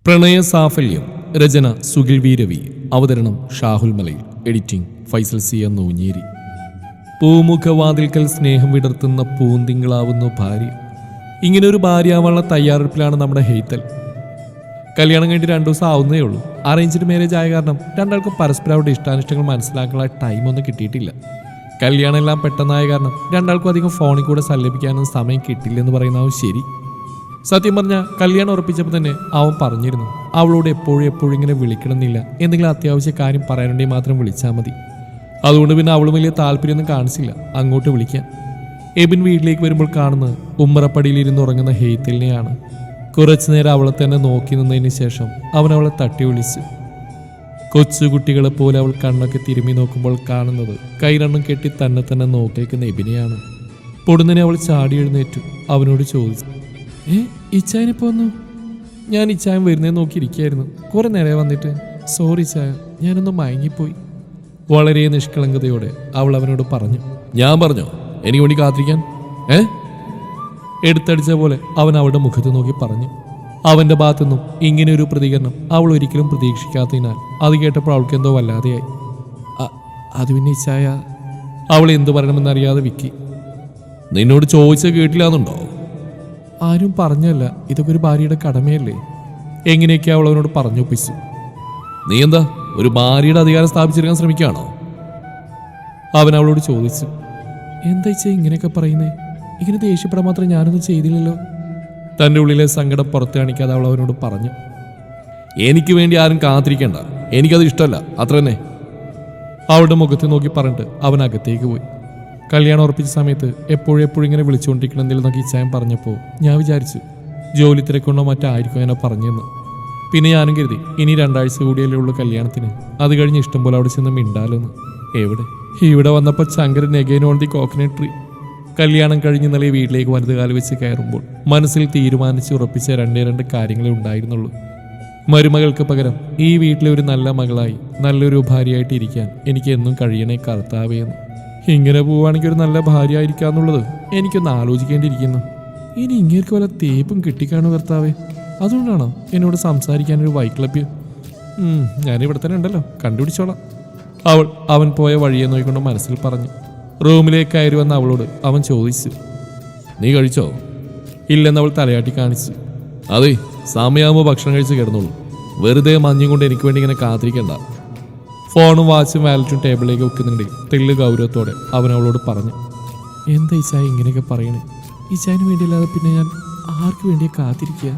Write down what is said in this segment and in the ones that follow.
പ്രണയ സാഫല്യം. രചന സുഖിൽ വി രവി. അവതരണം ഷാഹുൽ മലയിൽ. Editing Faisal C Noonjeri. പൂമുഖവാതിൽക്കൽ സ്നേഹം വിടർത്തുന്ന പൂന്തിങ്കളാവുന്നു ഭാര്യ. ഇങ്ങനൊരു ഭാര്യയാവാനുള്ള തയ്യാറെടുപ്പിലാണ് നമ്മുടെ ഹെയ്ത്തൽ. കല്യാണം കഴിഞ്ഞിട്ട് 2 ദിവസം ആവുന്നേ ഉള്ളൂ. അറേഞ്ച്ഡ് മാരേജ് ആയ കാരണം രണ്ടാൾക്കും പരസ്പരം അവരുടെ ഇഷ്ടാനിഷ്ടങ്ങൾ മനസ്സിലാക്കാനുള്ള ടൈമൊന്നും കിട്ടിയിട്ടില്ല. കല്യാണം എല്ലാം പെട്ടെന്നായ കാരണം രണ്ടാൾക്കും അധികം ഫോണിൽ കൂടെ സല്ലപിക്കാനൊന്നും സമയം കിട്ടില്ലെന്ന് പറയുന്നതും ശരി. സത്യം പറഞ്ഞാൽ കല്യാണം ഉറപ്പിച്ചപ്പോൾ തന്നെ അവൻ പറഞ്ഞിരുന്നു അവളോട് എപ്പോഴും ഇങ്ങനെ വിളിക്കണമെന്നില്ല, എന്തെങ്കിലും അത്യാവശ്യ കാര്യം പറയാനുണ്ടെങ്കിൽ മാത്രം വിളിച്ചാൽ മതി. അതുകൊണ്ട് പിന്നെ അവളും വലിയ താല്പര്യമൊന്നും കാണിച്ചില്ല അങ്ങോട്ട് വിളിക്കാൻ. എബിൻ വീട്ടിലേക്ക് വരുമ്പോൾ കാണുന്നത് ഉമ്മറപ്പടിയിലിരുന്ന് ഉറങ്ങുന്ന ഹെയ്ത്തലിനെയാണ്. കുറച്ചു നേരം അവളെ തന്നെ നോക്കി നിന്നതിന് ശേഷം അവൻ അവളെ തട്ടി വിളിച്ചു. കൊച്ചുകുട്ടികളെ പോലെ അവൾ കണ്ണൊക്കെ തിരുമ്മി നോക്കുമ്പോൾ കാണുന്നത് കൈരണ്ടും കെട്ടി തന്നെ നോക്കിയേക്കുന്ന എബിനെയാണ്. പൊടുന്നനെ അവൾ ചാടി എഴുന്നേറ്റു അവനോട് ചോദിച്ചു, ഇച്ചായനിപ്പോ വന്നു? ഞാൻ ഇച്ചായൻ വരുന്നേ നോക്കിയിരിക്കായിരുന്നു. കുറെ നേരം വന്നിട്ട്. സോറി ചായ, ഞാനൊന്ന് മയങ്ങിപ്പോയി. വളരെ നിഷ്കളങ്കതയോടെ അവൾ അവനോട് പറഞ്ഞു. ഞാൻ പറഞ്ഞോ എനിക്ക് വേണ്ടി കാത്തിരിക്കാൻ? എടുത്തടിച്ച പോലെ അവൻ അവളുടെ മുഖത്ത് നോക്കി പറഞ്ഞു. അവന്റെ ഭാഗത്തുനിന്നും ഇങ്ങനെ ഒരു പ്രതികരണം അവൾ ഒരിക്കലും പ്രതീക്ഷിക്കാത്തതിനാൽ അത് കേട്ടപ്പോൾ അവൾക്ക് എന്തോ വല്ലാതെയായി. അത് പിന്നെ ഇച്ചായ, അവൾ എന്തു പറയണമെന്നറിയാതെ വിക്കി. നിന്നോട് ചോദിച്ച കേട്ടില്ലാന്നുണ്ടോ? ആരും പറഞ്ഞല്ല, ഇതൊക്കെ ഒരു ഭാര്യയുടെ കടമയല്ലേ. എങ്ങനെയൊക്കെ അവൾ അവനോട് പറഞ്ഞൊപ്പിച്ചു. നീ എന്താ ഒരു ഭാര്യയുടെ അധികാരം സ്ഥാപിച്ചെടുക്കാൻ ശ്രമിക്കുകയാണോ? അവൻ അവളോട് ചോദിച്ചു. എന്താ ഇച്ച ഇങ്ങനെയൊക്കെ പറയുന്നേ? ഇങ്ങനെ ദേഷ്യപ്പെടാൻ മാത്രം ഞാനൊന്നും ചെയ്തില്ലല്ലോ. തൻ്റെ ഉള്ളിലെ സങ്കടം പുറത്തു കാണിക്കാതെ അവൾ അവനോട് പറഞ്ഞു. എനിക്ക് വേണ്ടി ആരും കാത്തിരിക്കണ്ട, എനിക്കത് ഇഷ്ടമല്ല, അത്ര തന്നെ. അവളുടെ മുഖത്ത് നോക്കി പറഞ്ഞിട്ട് അവൻ അകത്തേക്ക് പോയി. കല്യാണം ഉറപ്പിച്ച സമയത്ത് എപ്പോഴും ഇങ്ങനെ വിളിച്ചുകൊണ്ടിരിക്കണമെന്നൊക്കെ ഇച്ചായൻ പറഞ്ഞപ്പോൾ ഞാൻ വിചാരിച്ചു ജോലി തിരക്കൊണ്ടോ മറ്റായിരിക്കും എന്നെ പറഞ്ഞെന്ന്. പിന്നെ ഞാനും കരുതി ഇനി 2 ആഴ്ച കൂടിയല്ലേ ഉള്ളൂ കല്യാണത്തിന്, അത് കഴിഞ്ഞ് ഇഷ്ടം പോലെ അവിടെ ചെന്ന് മിണ്ടാലോന്ന്. ഇവിടെ വന്നപ്പോൾ Chankaran again on the coconut tree. കല്യാണം കഴിഞ്ഞ് ഇന്നലെ വീട്ടിലേക്ക് വലതുകാല് വെച്ച് കയറുമ്പോൾ മനസ്സിൽ തീരുമാനിച്ച് ഉറപ്പിച്ച 2 കാര്യങ്ങളേ ഉണ്ടായിരുന്നുള്ളൂ. മരുമകൾക്ക് പകരം ഈ വീട്ടിലെ ഒരു നല്ല മകളായി നല്ലൊരു ഭാര്യയായിട്ട് ഇരിക്കാൻ എനിക്ക് എന്നും കഴിയണേ കർത്താവേന്ന്. ഇങ്ങനെ പോവുകയാണെങ്കിൽ ഒരു നല്ല ഭാര്യ ആയിരിക്കാന്നുള്ളത് എനിക്കൊന്ന് ആലോചിക്കേണ്ടിയിരിക്കുന്നു. ഇനി ഇങ്ങേർക്ക് വല്ല തേപ്പും കിട്ടിക്കാണു കർത്താവേ, അതുകൊണ്ടാണോ എന്നോട് സംസാരിക്കാനൊരു വൈക്ലഭ്യം? ഞാനിവിടെ തന്നെ ഉണ്ടല്ലോ, കണ്ടുപിടിച്ചോളാം. അവൻ പോയ വഴിയെ നോക്കിക്കൊണ്ട് മനസ്സിൽ പറഞ്ഞു. റൂമിലേക്ക് കയറി വന്ന അവളോട് അവൻ ചോദിച്ചു, നീ കഴിച്ചോ? ഇല്ലെന്ന് അവൾ തലയാട്ടി കാണിച്ചു. അതെ, സമയമാകുമ്പോൾ ഭക്ഷണം കഴിച്ച് കിടന്നോളൂ, വെറുതെ മഞ്ഞും കൊണ്ട് എനിക്ക് വേണ്ടി ഇങ്ങനെ കാത്തിരിക്കണ്ട. ഫോണും വാച്ചും വാലറ്റും ടേബിളിലേക്ക് വെക്കുന്നുണ്ട് തെല്ല് ഗൗരവത്തോടെ അവൻ അവളോട് പറഞ്ഞു. എന്താ ഇച്ചായ ഇങ്ങനെയൊക്കെ പറയണേ? ഇച്ചായന് വേണ്ടിയല്ലാതെ പിന്നെ ഞാൻ ആർക്ക് വേണ്ടിയാ കാത്തിരിക്കുക?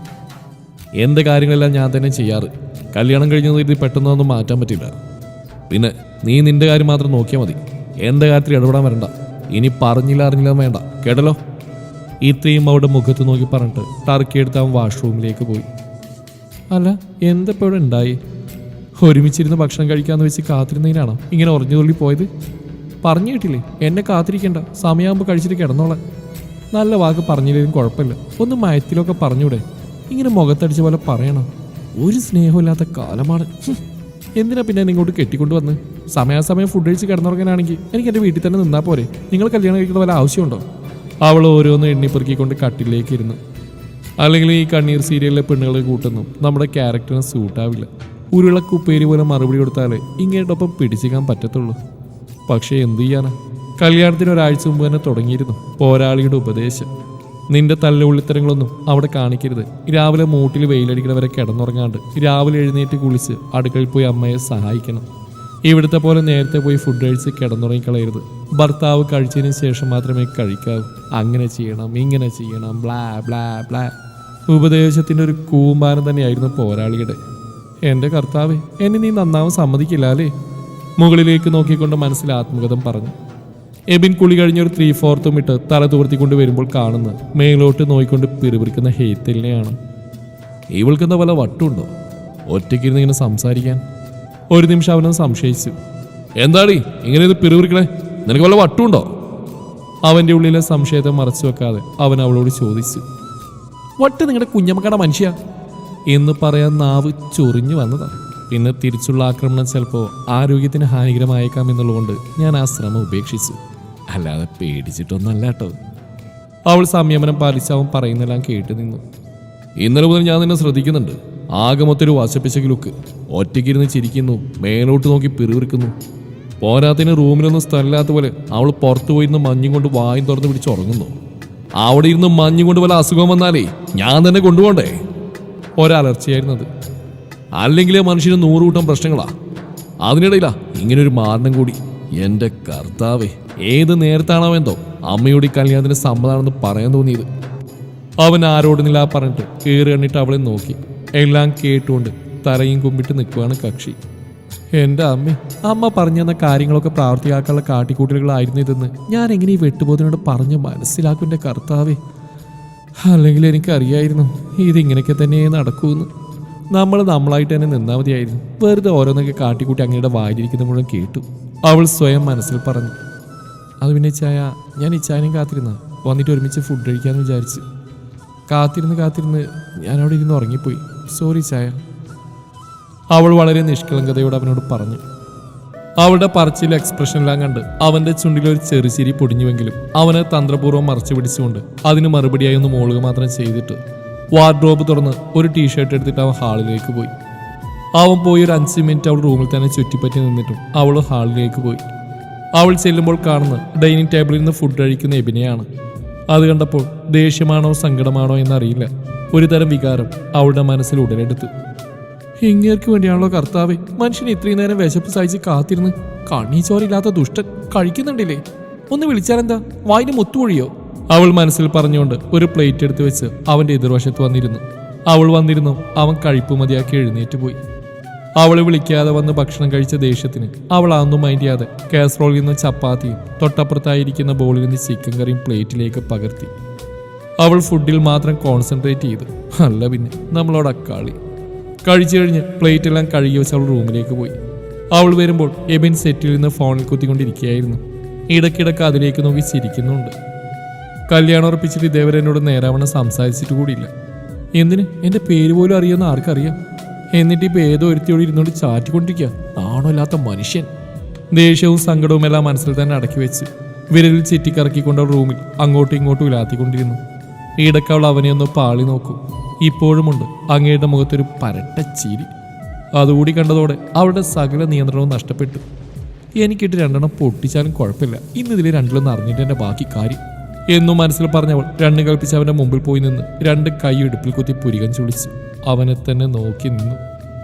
എൻ്റെ കാര്യങ്ങളെല്ലാം ഞാൻ തന്നെ ചെയ്യാറ്. കല്യാണം കഴിഞ്ഞത് ഇത് പെട്ടെന്നൊന്നും മാറ്റാൻ പറ്റില്ല. പിന്നെ നീ നിന്റെ കാര്യം മാത്രം നോക്കിയാൽ മതി, എൻ്റെ കാര്യത്തിൽ ഇടപെടാൻ വരണ്ട. ഇനി അറിഞ്ഞില്ല വേണ്ട, കേട്ടല്ലോ. ഇത്രയും അവളുടെ മുഖത്ത് നോക്കി പറഞ്ഞിട്ട് ടർക്കിയെടുത്ത് അവൻ വാഷ്റൂമിലേക്ക് പോയി. അല്ല, എന്തപ്പോൾ ഇവിടെ ഉണ്ടായി? ഒരുമിച്ചിരുന്ന് ഭക്ഷണം കഴിക്കാമെന്ന് വെച്ച് കാത്തിരുന്നതിനാണോ ഇങ്ങനെ ഉറഞ്ഞു തുള്ളി പോയത്? പറഞ്ഞു കേട്ടില്ലേ, എന്നെ കാത്തിരിക്കേണ്ട, സമയമാകുമ്പോൾ കഴിച്ചിട്ട് കിടന്നോളാം. നല്ല വാക്ക് പറഞ്ഞില്ലെങ്കിലും കുഴപ്പമില്ല, ഒന്ന് മയത്തിലൊക്കെ പറഞ്ഞൂടെ? ഇങ്ങനെ മുഖത്തടിച്ച പോലെ പറയണം. ഒരു സ്നേഹമില്ലാത്ത കാലമാണ്. എന്തിനാ പിന്നെ ഇങ്ങോട്ട് കെട്ടിക്കൊണ്ട് വന്ന്? സമയാസമയം ഫുഡ് കഴിച്ച് കിടന്നുറങ്ങാനാണെങ്കിൽ എനിക്ക് എൻ്റെ വീട്ടിൽ തന്നെ നിന്നാൽ പോരെ. നിങ്ങൾ കല്യാണം കഴിക്കുന്ന വല്ല ആവശ്യമുണ്ടോ? അവൾ ഓരോന്ന് എണ്ണിപ്പെറുക്കിക്കൊണ്ട് കട്ടിലേക്ക് ഇരുന്നു. അല്ലെങ്കിൽ ഈ കണ്ണീർ സീരിയലിലെ പെണ്ണുകളെ കൂട്ടുന്നു നമ്മുടെ ക്യാരക്ടറിന് സൂട്ടാവില്ല. ഉരുളക്കുപ്പേരി പോലെ മറുപടി കൊടുത്താലേ ഇങ്ങോട്ടൊപ്പം പിടിച്ചിക്കാൻ പറ്റത്തുള്ളൂ. പക്ഷേ എന്തു ചെയ്യാനാ? കല്യാണത്തിന് 1 ആഴ്ച മുമ്പ് തന്നെ തുടങ്ങിയിരുന്നു പോരാളിയുടെ ഉപദേശം. നിന്റെ തല്ലുള്ളിത്തരങ്ങളൊന്നും അവിടെ കാണിക്കരുത്. രാവിലെ മൂട്ടിൽ വെയിലടിക്കണവരെ കിടന്നുറങ്ങാണ്ട് രാവിലെ എഴുന്നേറ്റ് കുളിച്ച് അടുക്കളയിൽ പോയി അമ്മയെ സഹായിക്കണം. ഇവിടുത്തെ പോലെ നേരത്തെ പോയി ഫുഡ് കഴിച്ച് കിടന്നുറങ്ങിക്കളയരുത്. ഭർത്താവ് കഴിച്ചതിന് ശേഷം മാത്രമേ കഴിക്കാവൂ. അങ്ങനെ ചെയ്യണം, ഇങ്ങനെ ചെയ്യണം, ബ്ലാ ബ്ലാ ബ്ലാ. ഉപദേശത്തിൻ്റെ ഒരു കൂമ്പാരം തന്നെയായിരുന്നു പോരാളിയുടെ. എൻ്റെ കർത്താവേ, എന്നെ നീ നന്നാവും സമ്മതിക്കില്ല അല്ലേ? മുകളിലേക്ക് നോക്കിക്കൊണ്ട് മനസ്സിൽ ആത്മകഥം പറഞ്ഞു. എബിൻ കുളി കഴിഞ്ഞൊരു 3/4 ഇട്ട് തല തോർത്തിക്കൊണ്ട് വരുമ്പോൾ കാണുന്ന മേലോട്ട് നോയിക്കൊണ്ട് പിറുപിറുക്കുന്ന ഹെയ്ത്തലിനെയാണ്. ഇവൾക്കെന്താ വല്ല വട്ടുണ്ടോ ഒറ്റയ്ക്കിരുന്ന് ഇങ്ങനെ സംസാരിക്കാൻ? ഒരു നിമിഷം അവനൊന്ന് സംശയിച്ചു. എന്താടി ഇങ്ങനെ ഇത് പിറുപിറുക്കണേ? നിനക്ക് വല്ല വട്ടുണ്ടോ? അവൻ്റെ ഉള്ളിലെ സംശയത്തെ മറച്ചു വെക്കാതെ അവൻ അവളോട് ചോദിച്ചു. വട്ട് നിങ്ങളുടെ കുഞ്ഞമ്മക്കട മനുഷ്യ എന്ന് പറയാൻ നാവ് ചൊറിഞ്ഞു വന്നതാണ്. പിന്നെ തിരിച്ചുള്ള ആക്രമണം ചിലപ്പോൾ ആരോഗ്യത്തിന് ഹാനികരമായേക്കാം എന്നുള്ളതുകൊണ്ട് ഞാൻ ആ ശ്രമം ഉപേക്ഷിച്ചു, അല്ലാതെ പേടിച്ചിട്ടൊന്നല്ല കേട്ടോ. അവൾ സംയമനം പാലിച്ച് അവൻ പറയുന്നെല്ലാം കേട്ടു നിന്നു. ഇന്നലെ മുതൽ ഞാൻ നിന്നെ ശ്രദ്ധിക്കുന്നുണ്ട്. ആകെ മൊത്തൊരു വശപ്പിശക്ക് ലുക്ക്. ഒറ്റയ്ക്കിരുന്ന് ചിരിക്കുന്നു, മേലോട്ട് നോക്കി പിറുവിറുക്കുന്നു. പോരാത്തിന് റൂമിലൊന്നും സ്ഥലമില്ലാത്ത പോലെ അവൾ പുറത്തു പോയിരുന്ന് മഞ്ഞും കൊണ്ട് വായും തുറന്ന് പിടിച്ച് ഉറങ്ങുന്നു. അവിടെ ഇരുന്ന് മഞ്ഞും കൊണ്ട് വല്ല അസുഖം വന്നാലേ ഞാൻ തന്നെ കൊണ്ടുപോകണ്ടേ? ഒരലർച്ചയായിരുന്നത്. അല്ലെങ്കിൽ മനുഷ്യന് 100 കൂട്ടം പ്രശ്നങ്ങളാ. അതിനിടയിലാ ഇങ്ങനൊരു മാരണം കൂടി. എൻ്റെ കർത്താവേ, ഏത് നേരത്താണോ എന്തോ അമ്മയോട് ഈ കല്യാണത്തിന് സമ്മതാണെന്ന് പറയാൻ തോന്നിയത്. അവൻ ആരോടുന്നില്ല പറഞ്ഞിട്ട് കയറി കണ്ടിട്ട് അവളെ നോക്കി. എല്ലാം കേട്ടുകൊണ്ട് തലയും കുമ്പിട്ട് നിൽക്കുവാണ് കക്ഷി. എൻ്റെ അമ്മ പറഞ്ഞു തന്ന കാര്യങ്ങളൊക്കെ പ്രാവർത്തിയാക്കാനുള്ള കാട്ടിക്കൂട്ടലുകളായിരുന്നു ഇതെന്ന് ഞാൻ എങ്ങനെ ഈ വെട്ടുപോതിനോട് പറഞ്ഞ് മനസ്സിലാക്കും എൻ്റെ കർത്താവേ. അല്ലെങ്കിൽ എനിക്കറിയായിരുന്നു ഇതിങ്ങനെയൊക്കെ തന്നെ നടക്കുമെന്ന്. നമ്മളായിട്ട് തന്നെ നിന്നാൽ മതിയായിരുന്നു. വെറുതെ ഓരോന്നൊക്കെ കാട്ടിക്കൂട്ടി അങ്ങയുടെ വായിലിരിക്കുന്ന മുഴുവൻ കേട്ടു. അവൾ സ്വയം മനസ്സിൽ പറഞ്ഞു. അത് പിന്നെ ഇച്ചായ, ഞാൻ ഇച്ചായനെയും കാത്തിരുന്ന വന്നിട്ട് ഒരുമിച്ച് ഫുഡ് കഴിക്കാമെന്ന് വിചാരിച്ച്. കാത്തിരുന്ന് ഞാനവിടെ ഇരുന്ന് ഉറങ്ങിപ്പോയി. സോറി ചായ. അവൾ വളരെ നിഷ്കളങ്കതയോട് അവനോട് പറഞ്ഞു. അവളുടെ പറച്ചിലെ എക്സ്പ്രഷനെല്ലാം കണ്ട് അവന്റെ ചുണ്ടിലൊരു ചെറുചിരി പൊടിഞ്ഞുവെങ്കിലും അവനെ തന്ത്രപൂർവ്വം മറച്ചു പിടിച്ചുകൊണ്ട് അതിന് മറുപടിയായി ഒന്ന് മോളുക മാത്രം ചെയ്തിട്ട് വാർഡ്രോബ് തുറന്ന് ഒരു ടീഷർട്ട് എടുത്തിട്ട് അവൻ ഹാളിലേക്ക് പോയി. അവൻ പോയി ഒരു 5 മിനിറ്റ് അവൾ റൂമിൽ തന്നെ ചുറ്റിപ്പറ്റി നിന്നിട്ടും അവൾ ഹാളിലേക്ക് പോയി. അവൾ ചെല്ലുമ്പോൾ കാണുന്ന ഡൈനിങ് ടേബിളിൽ നിന്ന് ഫുഡ് കഴിക്കുന്ന എബിനെയാണ്. അത് കണ്ടപ്പോൾ ദേഷ്യമാണോ സങ്കടമാണോ എന്നറിയില്ല, ഒരു തരം വികാരം അവളുടെ മനസ്സിൽ ഉടലെടുത്തു. ഇങ്ങേർക്ക് വേണ്ടിയാണല്ലോ കർത്താവേ മനുഷ്യന് ഇത്രയും നേരം വിശപ്പ് സഹിച്ച് കാത്തിരുന്ന്. കണ്ണീച്ചോരില്ലാത്ത ദുഷ്ടൻ കഴിക്കുന്നുണ്ടില്ലേ? ഒന്ന് വിളിച്ചാലെന്താ? വായിന് മുത്തുപൊഴിയോ? അവൾ മനസ്സിൽ പറഞ്ഞുകൊണ്ട് ഒരു പ്ലേറ്റ് എടുത്ത് വെച്ച് അവന്റെ എതിർവശത്ത് വന്നിരുന്നു. അവൾ വന്നിരുന്നു. അവൻ കഴിപ്പ് മതിയാക്കി എഴുന്നേറ്റ് പോയി. അവളെ വിളിക്കാതെ വന്ന് ഭക്ഷണം കഴിച്ച ദേഷ്യത്തിന് അവൾ അതൊന്നും മൈൻഡ് ചെയ്യാതെ കാസറോളിൽ നിന്ന് ചപ്പാത്തിയും തൊട്ടപ്പുറത്തായിരിക്കുന്ന ബോളിൽ നിന്ന് ചിക്കൻ കറിയും പ്ലേറ്റിലേക്ക് പകർത്തി. അവൾ ഫുഡിൽ മാത്രം കോൺസെൻട്രേറ്റ് ചെയ്തു. അല്ല പിന്നെ നമ്മളോട് അക്കാളി. കഴിച്ചു കഴിഞ്ഞ് പ്ലേറ്റ് എല്ലാം കഴുകി വെച്ച് അവൾ റൂമിലേക്ക് പോയി. അവൾ വരുമ്പോൾ എബിൻ സെറ്റിൽ നിന്ന് ഫോണിൽ കുത്തിക്കൊണ്ടിരിക്കുകയായിരുന്നു. ഇടയ്ക്കിടയ്ക്ക് അതിലേക്ക് നോക്കി ചിരിക്കുന്നുണ്ട്. കല്യാണം ഉറപ്പിച്ചിട്ട് ഇതേവരെ എന്നോട് നേരാവണ്ണം സംസാരിച്ചിട്ട് കൂടിയില്ല. എന്തിന്? എൻ്റെ പേര് പോലും അറിയുന്ന ആർക്കറിയാം? എന്നിട്ട് ഇപ്പം ഏതോ ഒരുത്തിയോട് ഇരുന്നോണ്ട് ചാറ്റിക്കൊണ്ടിരിക്കുക. ആണോ ഇല്ലാത്ത മനുഷ്യൻ. ദേഷ്യവും സങ്കടവും എല്ലാം മനസ്സിൽ തന്നെ അടക്കി വെച്ച് വിരലിൽ ചുറ്റിക്കറക്കിക്കൊണ്ട് റൂമിൽ അങ്ങോട്ടും ഇങ്ങോട്ടും ഇലാത്തിക്കൊണ്ടിരുന്നു. ഇടയ്ക്ക് അവൾ അവനെ ഒന്ന് പാളി നോക്കും. ഇപ്പോഴുമുണ്ട് അങ്ങയുടെ മുഖത്തൊരു പരട്ട ചിരി. അതുകൂടി കണ്ടതോടെ അവളുടെ സകല നിയന്ത്രണവും നഷ്ടപ്പെട്ടു. എനിക്കിട്ട് 2 പൊട്ടിച്ചാലും കുഴപ്പമില്ല, ഇന്നിതിൽ 2 അറിഞ്ഞിട്ട് എൻ്റെ ബാക്കി കാര്യം എന്നും മനസ്സിൽ പറഞ്ഞവൾ 2 കൽപ്പിച്ച് അവൻ്റെ മുമ്പിൽ പോയി നിന്ന് 2 കൈ ഇടുപ്പിൽ കുത്തി പുരികം ചുളിച്ചു അവനെ തന്നെ നോക്കി നിന്നു.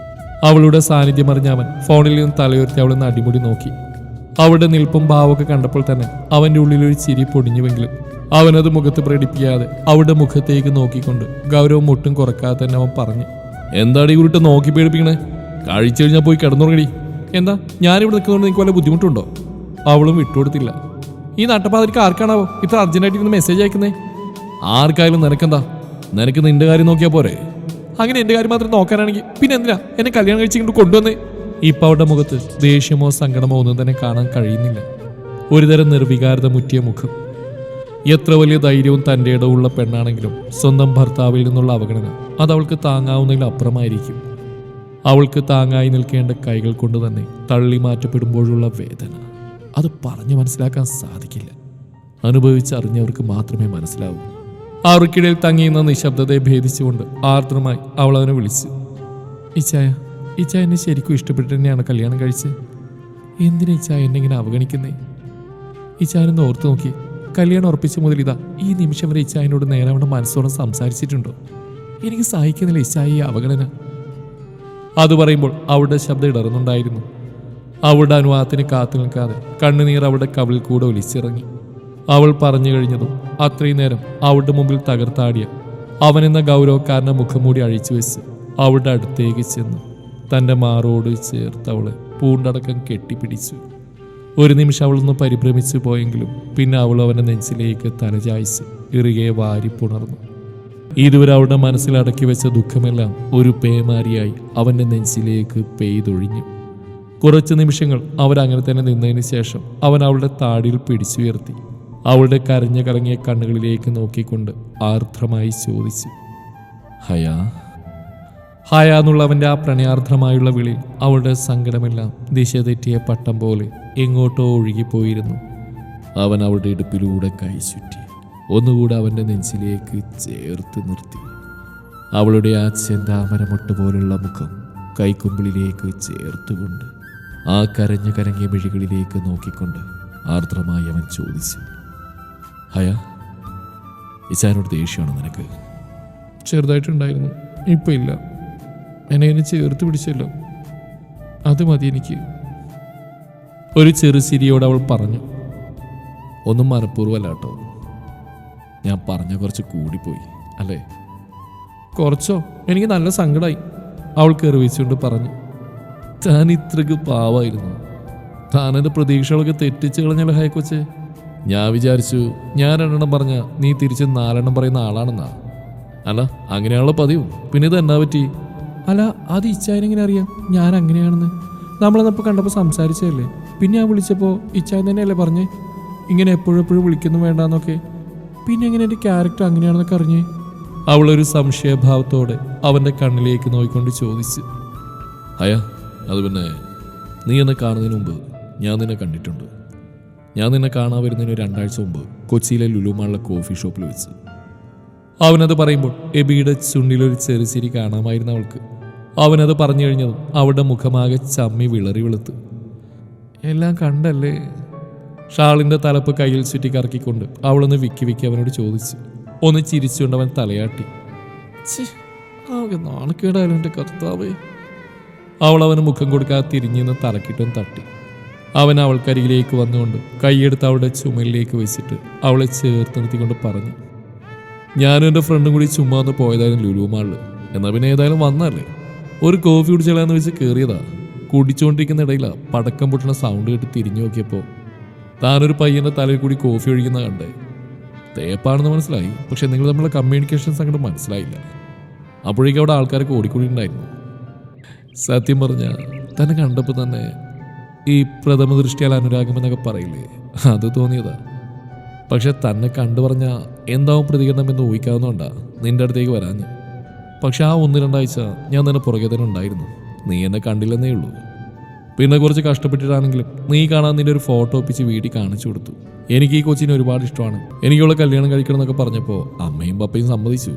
അവളുടെ സാന്നിധ്യം അറിഞ്ഞ അവൻ ഫോണിൽ നിന്ന് തലയുയർത്തി അവളൊന്ന് അടിമുടി നോക്കി. അവളുടെ നിൽപ്പും ഭാവമൊക്കെ കണ്ടപ്പോൾ തന്നെ അവൻ്റെ ഉള്ളിലൊരു ചിരി പൊടിഞ്ഞുവെങ്കിലും അവനത് മുഖത്ത് പ്രകടിപ്പിക്കാതെ അവളുടെ മുഖത്തേക്ക് നോക്കിക്കൊണ്ട് ഗൗരവം ഒട്ടും കുറക്കാതെ തന്നെ അവൻ പറഞ്ഞു. എന്താടി ഉരുട്ട് നോക്കി പേടിപ്പിക്കണേ? കഴിച്ചു കഴിഞ്ഞാൽ പോയി കിടന്നുറങ്ങടി. എന്താ ഞാനിവിടെ നിൽക്കുന്നതുകൊണ്ട് നിങ്ങൾക്ക് വല്ല ബുദ്ധിമുട്ടുണ്ടോ? അവളും വിട്ടുകൊടുത്തില്ല. ഈ നട്ടപ്പാതിരിക്ക് ആർക്കാണാവോ ഇത്ര അർജന്റായിട്ട് ഇരുന്ന് മെസ്സേജ് അയക്കുന്നേ? ആർക്കായാലും നിനക്കെന്താ? നിനക്ക് നിന്റെ കാര്യം നോക്കിയാൽ പോരെ? അങ്ങനെ എൻ്റെ കാര്യം മാത്രം നോക്കാനാണെങ്കിൽ പിന്നെ എന്തിനാ എന്നെ കല്യാണം കഴിച്ചിങ്ങോട്ട് കൊണ്ടുവന്നേ? ഇപ്പം അവളുടെ മുഖത്ത് ദേഷ്യമോ സങ്കടമോ ഒന്നും തന്നെ കാണാൻ കഴിയുന്നില്ല. ഒരുതരം നിർവികാരത മുറ്റിയ മുഖം. എത്ര വലിയ ധൈര്യവും തൻ്റെ ഇടവുള്ള പെണ്ണാണെങ്കിലും സ്വന്തം ഭർത്താവിൽ നിന്നുള്ള അവഗണന അത് അവൾക്ക് താങ്ങാവുന്നതിൽ അപ്പുറമായിരിക്കും. അവൾക്ക് താങ്ങായി നിൽക്കേണ്ട കൈകൾ കൊണ്ട് തന്നെ തള്ളി മാറ്റപ്പെടുമ്പോഴുള്ള വേദന അത് പറഞ്ഞു മനസ്സിലാക്കാൻ സാധിക്കില്ല. അനുഭവിച്ചറിഞ്ഞവർക്ക് മാത്രമേ മനസ്സിലാവൂ. അവർക്കിടയിൽ തങ്ങിയുന്ന നിശബ്ദതയെ ഭേദിച്ചുകൊണ്ട് ആർദ്രമായി അവൾ അവനെ വിളിച്ചു. ഇച്ചായ എന്നെ ശരിക്കും ഇഷ്ടപ്പെട്ട് തന്നെയാണ് കല്യാണം കഴിച്ചത്. എന്തിനാ ഇച്ചായ എന്നെ ഇങ്ങനെ അവഗണിക്കുന്നേ? ഇച്ചായനൊന്ന് ഓർത്തു നോക്കി. കല്യാണം ഉറപ്പിച്ച മുതൽ ഇതാ ഈ നിമിഷം വരെ ഇച്ചായനോട് നേരാവണ്ണം മനസ്സോളം സംസാരിച്ചിട്ടുണ്ടോ? എനിക്ക് സഹിക്കുന്നില്ല ഇച്ചായ ഈ അവഗണന. അത് പറയുമ്പോൾ അവളുടെ ശബ്ദം ഇടറുന്നുണ്ടായിരുന്നു. അവളുടെ അനുവാദത്തിന് കാത്തു നിൽക്കാതെ കണ്ണുനീർ അവളുടെ കവിളിൽ കൂടെ ഒലിച്ചിറങ്ങി. അവൾ പറഞ്ഞു കഴിഞ്ഞതും അത്രയും നേരം അവളുടെ മുമ്പിൽ തകർത്താടിയ അവനെന്ന ഗൗരവക്കാരനെ മുഖംമൂടി അഴിച്ചു വെച്ച് അവളുടെ അടുത്തേക്ക് ചെന്നു തൻ്റെ മാറോട് ചേർത്ത് അവളെ പൂണ്ടടക്കം കെട്ടിപ്പിടിച്ചു. ഒരു നിമിഷം അവളൊന്ന് പരിഭ്രമിച്ചു പോയെങ്കിലും പിന്നെ അവൾ അവൻ്റെ നെഞ്ചിലേക്ക് തലചായ്ച്ച് ഇറുകെ വാരിപ്പുണർന്നു. ഇതുവരെ അവളുടെ മനസ്സിൽ അടക്കി വെച്ച ദുഃഖമെല്ലാം ഒരു പേമാരിയായി അവൻ്റെ നെഞ്ചിലേക്ക് പെയ്തൊഴിഞ്ഞു. കുറച്ച് നിമിഷങ്ങൾ അവരങ്ങനെ തന്നെ നിന്നതിന് ശേഷം അവൻ അവളുടെ താടിയിൽ പിടിച്ചുയർത്തി അവളുടെ കരഞ്ഞു കലങ്ങിയ കണ്ണുകളിലേക്ക് നോക്കിക്കൊണ്ട് ആർദ്രമായി ചോദിച്ചു, ഹയാ. ഹയ എന്നുള്ളവൻ്റെ ആ പ്രണയാർദ്രമായുള്ള വിളിയിൽ അവളുടെ സങ്കടമെല്ലാം ദിശ തെറ്റിയ പട്ടം പോലെ എങ്ങോട്ടോ ഒഴുകിപ്പോയിരുന്നു. അവൻ അവളുടെ ഇടുപ്പിലൂടെ കൈ ചുറ്റി ഒന്നുകൂടെ അവൻ്റെ നെഞ്ചിലേക്ക് ചേർത്ത് നിർത്തി. അവളുടെ ആ ചെന്താമരമൊട്ട് പോലുള്ള മുഖം കൈക്കുമ്പിളിലേക്ക് ചേർത്തുകൊണ്ട് ആ കരഞ്ഞിയ മിഴികളിലേക്ക് നോക്കിക്കൊണ്ട് ആർദ്രമായി അവൻ ചോദിച്ചു, ഹയ, ഇച്ചാനോട് ദേഷ്യമാണോ നിനക്ക്? ചെറുതായിട്ടുണ്ടായിരുന്നു, ഇപ്പം ഇല്ല. എന്നെ ചേർത്ത് പിടിച്ചല്ലോ, അത് മതി എനിക്ക്. ഒരു ചെറു ചിരിയോട് അവൾ പറഞ്ഞു. ഒന്നും മനഃപൂർവ്വമല്ല കേട്ടോ, ഞാൻ പറഞ്ഞ കുറച്ച് കൂടിപ്പോയി അല്ലേ? കുറച്ചോ? എനിക്ക് നല്ല സങ്കടമായി, അവൾ കെറിവിച്ചുകൊണ്ട് പറഞ്ഞു. താൻ ഇത്രക്ക് പാവായിരുന്നു. താൻ എൻ്റെ പ്രതീക്ഷകളൊക്കെ തെറ്റിച്ച് കളഞ്ഞല്ലോ ഹയക്കൊച്ചെ. ഞാൻ വിചാരിച്ചു ഞാൻ 2 പറഞ്ഞ നീ തിരിച്ച് 4 പറയുന്ന ആളാണെന്നാ. അല്ല, അങ്ങനെയാണല്ലോ പതിവ്. പിന്നെ ഇത് എന്നാ പറ്റി? അല്ല, അത് ഇച്ചായനെങ്ങനെ അറിയാം ഞാൻ അങ്ങനെയാണെന്ന്? നമ്മളെന്നപ്പോൾ കണ്ടപ്പോൾ സംസാരിച്ചതല്ലേ. പിന്നെ ഞാൻ വിളിച്ചപ്പോൾ ഇച്ചായൻ തന്നെയല്ലേ പറഞ്ഞേ ഇങ്ങനെ എപ്പോഴെപ്പോഴും വിളിക്കുന്നു വേണ്ടാന്നൊക്കെ. പിന്നെ എങ്ങനെ എൻ്റെ ക്യാരക്ടർ അങ്ങനെയാണെന്നൊക്കെ അറിഞ്ഞേ? അവളൊരു സംശയഭാവത്തോടെ അവൻ്റെ കണ്ണിലേക്ക് നോക്കിക്കൊണ്ട് ചോദിച്ചു. ഹയ, അത് പിന്നെ നീ എന്നെ കാണുന്നതിന് മുമ്പ് ഞാൻ നിന്നെ കണ്ടിട്ടുണ്ട്. ഞാൻ നിന്നെ കാണാൻ വരുന്നതിന് 2 ആഴ്ച മുമ്പ് കൊച്ചിയിലെ ലുലുമാളിലെ കോഫി ഷോപ്പിൽ വെച്ച്. അവനത് പറയുമ്പോൾ എബിയുടെ ചുണ്ടിലൊരു ചെറുചിരി കാണാമായിരുന്നു അവൾക്ക്. അവനത് പറഞ്ഞു കഴിഞ്ഞതും അവളുടെ മുഖമാകെ ചമ്മി വിളറി വെളുത്തു. എല്ലാം കണ്ടല്ലേ? ഷാളിൻ്റെ തലപ്പ് കയ്യിൽ ചുറ്റി കറക്കിക്കൊണ്ട് അവളൊന്ന് വിക്കി അവനോട് ചോദിച്ചു. ഒന്ന് ചിരിച്ചുകൊണ്ട് അവൻ തലയാട്ടി. ആകെ നാണക്കേടായാലും എൻ്റെ കർത്താവേ. അവൾ അവന് മുഖം കൊടുക്കാതെ തിരിഞ്ഞെന്ന് തലക്കിട്ടും തട്ടി. അവൻ അവൾക്കരികിലേക്ക് വന്നുകൊണ്ട് കൈയെടുത്ത് അവളുടെ ചുമലിലേക്ക് വെച്ചിട്ട് അവളെ ചേർത്ത് നിർത്തിക്കൊണ്ട് പറഞ്ഞു, ഞാനും എൻ്റെ ഫ്രണ്ടും കൂടി ചുമ്മാ ഒന്ന് പോയതായിരുന്നു ലുലുമാളിൽ. എന്നാൽ പിന്നെ ഏതായാലും വന്നല്ലേ, ഒരു കോഫി കുടിച്ചാലാന്ന് വെച്ച് കയറിയതാ. കുടിച്ചുകൊണ്ടിരിക്കുന്ന ഇടയിലാണ് പടക്കം പൊട്ടുന്ന സൗണ്ട് കേട്ട് തിരിഞ്ഞു നോക്കിയപ്പോൾ താനൊരു പയ്യൻ്റെ തലയിൽ കൂടി കോഫി ഒഴിക്കുന്ന കണ്ടേ. തേപ്പാണെന്ന് മനസ്സിലായി, പക്ഷെ നിങ്ങൾ തമ്മിലുള്ള കമ്മ്യൂണിക്കേഷൻസ് അങ്ങോട്ട് മനസ്സിലായില്ല. അപ്പോഴേക്കും അവിടെ ആൾക്കാരൊക്കെ ഓടിക്കൂടി ഉണ്ടായിരുന്നു. സത്യം പറഞ്ഞാൽ തന്നെ കണ്ടപ്പോൾ തന്നെ ഈ പ്രഥമ ദൃഷ്ടിയാൽ അനുരാഗം എന്നൊക്കെ പറയില്ലേ, അത് തോന്നിയതാ. പക്ഷെ തന്നെ കണ്ടു പറഞ്ഞാൽ എന്താവും പ്രതികരണം എന്ന് ഊഹിക്കാവുന്നതുകൊണ്ടാ നിന്റെ അടുത്തേക്ക് വരാഞ്ഞ്. പക്ഷെ ആ 1-2 ആഴ്ച ഞാൻ തന്നെ പുറകെ തന്നെ ഉണ്ടായിരുന്നു. നീ എന്നെ കണ്ടില്ലെന്നേ ഉള്ളൂ. പിന്നെ കുറച്ച് കഷ്ടപ്പെട്ടിട്ടാണെങ്കിലും നീ കാണാൻ നിന്റെ ഒരു ഫോട്ടോ ഒപ്പിച്ച് വീട്ടിൽ കാണിച്ചു കൊടുത്തു. എനിക്ക് ഈ കൊച്ചിനെ ഒരുപാട് ഇഷ്ടമാണ്, എനിക്കുള്ള കല്യാണം കഴിക്കണം എന്നൊക്കെ പറഞ്ഞപ്പോൾ അമ്മയും പപ്പയും സമ്മതിച്ചു.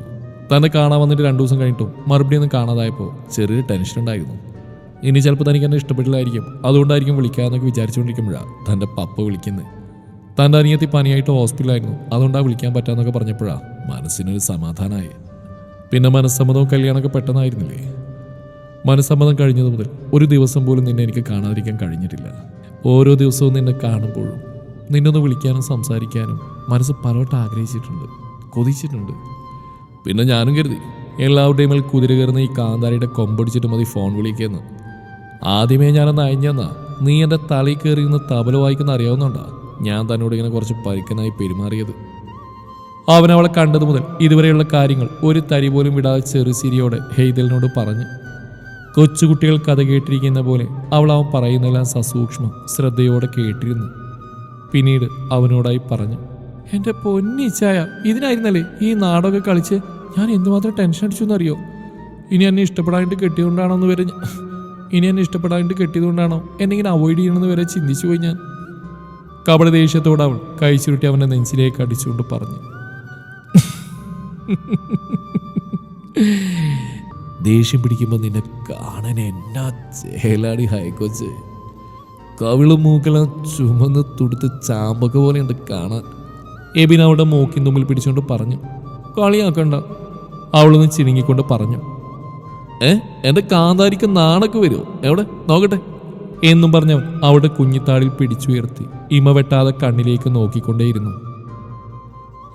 തന്നെ കാണാൻ വന്നിട്ട് 2 ദിവസം കഴിഞ്ഞിട്ടും മറുപടി ഒന്നും കാണാതായപ്പോൾ ചെറിയ ടെൻഷൻ ഉണ്ടായിരുന്നു. ഇനി ചിലപ്പോൾ തനിക്ക് എന്നെ ഇഷ്ടപ്പെട്ടില്ലായിരിക്കും, അതുകൊണ്ടായിരിക്കും വിളിക്കാമെന്നൊക്കെ വിചാരിച്ചുകൊണ്ടിരിക്കുമ്പോഴാണ് തൻ്റെ പപ്പ വിളിക്കുന്നത്. തൻ്റെ അനിയത്തി പനിയായിട്ട് ഹോസ്പിറ്റലായിരുന്നു, അതുകൊണ്ടാണ് വിളിക്കാൻ പറ്റാമെന്നൊക്കെ പറഞ്ഞപ്പോഴാണ് മനസ്സിനൊരു സമാധാനമായി. പിന്നെ മനസ്സമ്മതവും കല്യാണമൊക്കെ പെട്ടെന്നായിരുന്നില്ലേ. മനസ്സമ്മതം കഴിഞ്ഞത് മുതൽ ഒരു ദിവസം പോലും നിന്നെ എനിക്ക് കാണാതിരിക്കാൻ കഴിഞ്ഞിട്ടില്ല. ഓരോ ദിവസവും നിന്നെ കാണുമ്പോഴും നിന്നൊന്ന് വിളിക്കാനും സംസാരിക്കാനും മനസ്സ് പലവട്ടം ആഗ്രഹിച്ചിട്ടുണ്ട്, കൊതിച്ചിട്ടുണ്ട്. പിന്നെ ഞാനും കരുതി എല്ലാവരുടെയും മേൽ കുതിര കയറുന്ന ഈ കാന്താരിയുടെ കൊമ്പടിച്ചിട്ട് മതി ഫോൺ വിളിക്കുന്നത്. ആദ്യമേ ഞാനൊന്ന് അയഞ്ഞെന്നാ നീ എൻ്റെ തലയിൽ കയറിയുന്ന തബല വായിക്കുന്ന അറിയാവുന്നതുകൊണ്ടാ ഞാൻ തന്നോട് ഇങ്ങനെ കുറച്ച് പരിക്കനായി പെരുമാറിയത്. അവൻ അവളെ കണ്ടതു മുതൽ ഇതുവരെയുള്ള കാര്യങ്ങൾ ഒരു തരി പോലും വിടാതെ ചെറുചിരിയോടെ ഹെയ്ദലിനോട് പറഞ്ഞു. കൊച്ചുകുട്ടികൾ കഥ കേട്ടിരിക്കുന്ന പോലെ അവൻ പറയുന്നതെല്ലാം സസൂക്ഷ്മം ശ്രദ്ധയോടെ കേട്ടിരുന്നു. പിന്നീട് അവനോടായി പറഞ്ഞു, എൻ്റെ പൊന്നിച്ചായ, ഇതിനായിരുന്നല്ലേ ഈ നാടൊക്കെ കളിച്ച് ഞാൻ എന്തുമാത്രം ടെൻഷൻ അടിച്ചു എന്നറിയോ? ഇനി എന്നെ ഇഷ്ടപ്പെടാനായിട്ട് കെട്ടിയതുകൊണ്ടാണോ എന്നെങ്കിലും അവോയ്ഡ് ചെയ്യണമെന്ന് വരെ ചിന്തിച്ചു പോയി ഞാൻ. കപട ദേഷ്യത്തോടെ അവൾ കഴിച്ചുരുട്ടി അവൻ്റെ നെഞ്ചിലേക്ക് അടിച്ചുകൊണ്ട് പറഞ്ഞു. ദേഷ്യം പിടിക്കുമ്പോൾ നിന്നെ കാണാൻ എന്നാ ചേലാടി ഹൈക്കൊച്ച്. കവിളും മൂക്കെല്ലാം ചുമന്ന് തുടുത്ത് ചാമ്പക്ക പോലെയുണ്ട് കാണാൻ. എബിൻ അവളുടെ മൂക്കിൻ തുമ്പിൽ പിടിച്ചുകൊണ്ട് പറഞ്ഞു. കളിയാക്കണ്ട, അവളൊന്ന് ചിണുങ്ങിക്കൊണ്ട് പറഞ്ഞു. എൻ്റെ കാന്താരിക്ക് നാണൊക്കെ വരുമോ? എവിടെ നോക്കട്ടെ എന്നും പറഞ്ഞവൻ അവളുടെ കുഞ്ഞിത്താടിൽ പിടിച്ചുയർത്തി ഇമ വെട്ടാതെ കണ്ണിലേക്ക് നോക്കിക്കൊണ്ടേയിരുന്നു.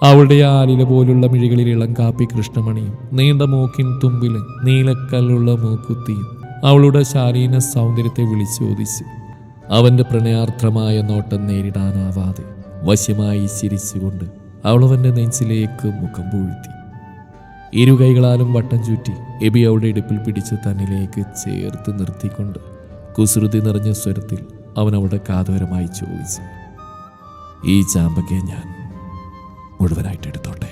അവളുടെ ആലില പോലുള്ള മിഴികളിൽ ഇളം കാപ്പി കൃഷ്ണമണിയും നീണ്ട മൂക്കിൻ തുമ്പിൽ നീലക്കല്ലുള്ള മൂക്കുത്തിയും അവളുടെ ശാലീന സൗന്ദര്യത്തെ വിളിച്ചോദിച്ച് അവൻ്റെ പ്രണയാർദ്രമായ നോട്ടം നേരിടാനാവാതെ വശ്യമായി ചിരിച്ചുകൊണ്ട് അവളവൻ്റെ നെഞ്ചിലേക്ക് മുഖം പൂഴ്ത്തി. ഇരുകൈകളാലും വട്ടം ചുറ്റി എബി അവളുടെ ഇടുപ്പിൽ പിടിച്ച് തന്നിലേക്ക് ചേർത്ത് നിർത്തിക്കൊണ്ട് കുസൃതി നിറഞ്ഞ സ്വരത്തിൽ അവൻ അവളുടെ കാതോരമായി ചോദിച്ചു, ഈ ചാമ്പക്കെ ഞാൻ മുഴുവനായിട്ട് എടുത്തോട്ടെ?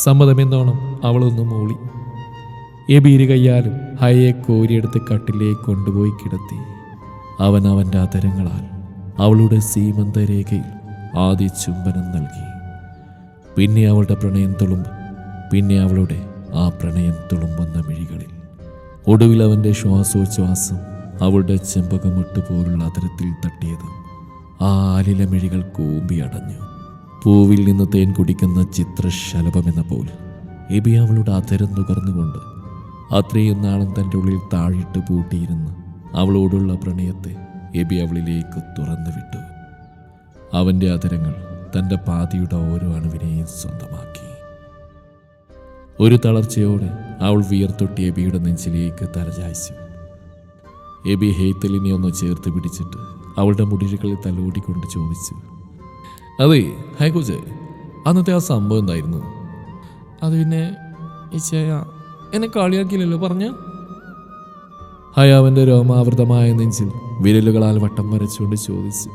സമ്മതമെന്നോണം അവളൊന്ന് മൂളി. എബി ഇരു കയ്യാലും ഹയെ കോരിയെടുത്ത് കട്ടിലേക്ക് കൊണ്ടുപോയി കിടത്തി. അവൻ അവൻ്റെ അതരങ്ങളാൽ അവളുടെ സീമന്തരേഖയിൽ ആദ്യ ചുംബനം നൽകി. പിന്നെ അവളുടെ പ്രണയം തുളുമ്പ്, പിന്നെ അവളുടെ ആ പ്രണയം തുളുമ്പുന്ന മിഴികളിൽ. ഒടുവിൽ അവൻ്റെ ശ്വാസോച്ഛ്വാസം അവളുടെ ചെമ്പകമുട്ട് പോലുള്ള അതരത്തിൽ തട്ടിയതും ആ ആലില മിഴികൾ കൂമ്പിയടഞ്ഞു. പൂവിൽ നിന്ന് തേൻ കുടിക്കുന്ന ചിത്രശലഭമെന്ന പോലെ എബി അവളുടെ അതരം നുകർന്നുകൊണ്ട് അത്രയും നാളും തൻ്റെ ഉള്ളിൽ താഴിട്ട് പൂട്ടിയിരുന്ന് അവളോടുള്ള പ്രണയത്തെ എബി അവളിലേക്ക് തുറന്നു വിട്ടു. അവൻ്റെ അതരങ്ങൾ തൻ്റെ പാതിയുടെ ഓരോ അണുവിനെയും സ്വന്തമാക്കി. ഒരു തളർച്ചയോടെ അവൾ വിയർത്തൊട്ടി എബിയുടെ നെഞ്ചിലേക്ക് തലചായ്ച്ചു. എബി ഹെയ്ത്തലിനെ ഒന്ന് ചേർത്ത് പിടിച്ചിട്ട് അവളുടെ മുടികളിൽ തലോടിക്കൊണ്ട് ചോദിച്ചു, അതെ ഹൈക്കോച്ചേ, അന്നത്തെ ആ സംഭവം എന്തായിരുന്നു? അത് പിന്നെ ഇച്ചയ എന്നെ കളിയാക്കിയില്ലല്ലോ പറഞ്ഞ. ഹയാവൻ്റെ രോമാവൃതമായ നെഞ്ചിൽ വിരലുകളാൽ വട്ടം വരച്ചുകൊണ്ട് ചോദിച്ചു.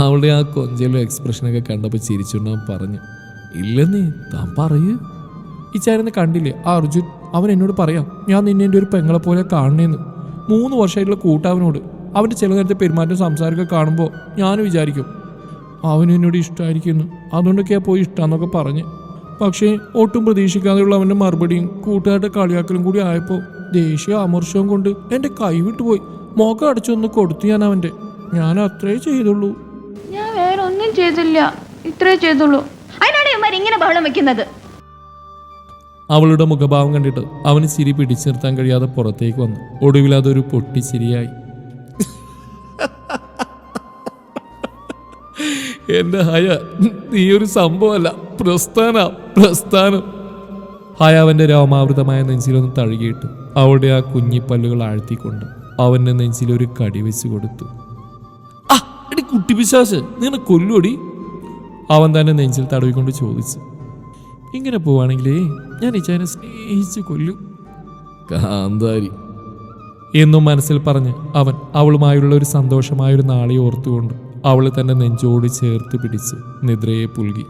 അവളുടെ ആ കൊഞ്ചലും എക്സ്പ്രഷനൊക്കെ കണ്ടപ്പോൾ ചിരിച്ചുകൊണ്ട് പറഞ്ഞു, ഇല്ലെന്നേ, താൻ പറയൂ. ഇച്ചാരെന്നെ കണ്ടില്ലേ ആ അർജുൻ? അവൻ എന്നോട് പറയാം, ഞാൻ നിന്നെ എൻ്റെ ഒരു പെങ്ങളെ പോലെ കാണണേന്ന്. 3 വർഷമായിട്ടുള്ള കൂട്ടവനോട് അവൻ്റെ ചില നേരത്തെ പെരുമാറ്റം സംസാരമൊക്കെ കാണുമ്പോൾ ഞാൻ വിചാരിക്കും അവനും എന്നോട് ഇഷ്ടമായിരിക്കുന്നു, അതുകൊണ്ടൊക്കെയാണ് പോയി ഇഷ്ടമെന്നൊക്കെ പറഞ്ഞ്. പക്ഷേ ഒട്ടും പ്രതീക്ഷിക്കാതെയുള്ള അവൻ്റെ മറുപടിയും കൂട്ടുകാരുടെ കളിയാക്കലും കൂടി ആയപ്പോൾ ദേഷ്യ അമർഷവും കൊണ്ട് എൻ്റെ കൈ വിട്ടുപോയി. മുഖം അടച്ചൊന്ന് കൊടുത്തു ഞാൻ അത്രേ ചെയ്തുള്ളൂ. ഞാൻ വേറെ ഒന്നും ചെയ്തില്ല, ഇത്രേ ചെയ്തുള്ളൂ. അതിനാണ് ഇവന്മാർ ഇങ്ങനെ ബഹളം വെക്കുന്നത്. അവളുടെ മുഖഭാവം കണ്ടിട്ട് അവന് ചിരി പിടിച്ചു നിർത്താൻ കഴിയാതെ പുറത്തേക്ക് വന്നു. ഒടുവിൽ അതൊരു പൊട്ടിച്ചിരിയായി. എന്റെ ഹയ, നീ ഒരു സംഭവമല്ല, പ്രസ്ഥാനം. ഹയ അവന്റെ രോമാവൃതമായ നെഞ്ചിലൊന്ന് തഴുകിയിട്ട് അവളുടെ ആ കുഞ്ഞിപ്പല്ലുകൾ ആഴ്ത്തിക്കൊണ്ട് അവന്റെ നെഞ്ചിലൊരു കടി വെച്ച് കൊടുത്തു. എടി കുട്ടി പിശാച്, നിന്നെ കൊല്ലുവടി. അവൻ തന്നെ നെഞ്ചിൽ തടവിക്കൊണ്ട് ചോദിച്ചു, ഇങ്ങനെ പോവാണെങ്കിലേ ഞാൻ ഇച്ചാനെ സ്നേഹിച്ച് കൊല്ലും കാന്താരി എന്നും മനസ്സിൽ പറഞ്ഞ് അവൻ അവളുമായുള്ള ഒരു സന്തോഷമായൊരു നാളെ ഓർത്തുകൊണ്ട് അവളെ തന്നെ നെഞ്ചോട് ചേർത്ത് പിടിച്ച് നിദ്രയെ പുൽകി.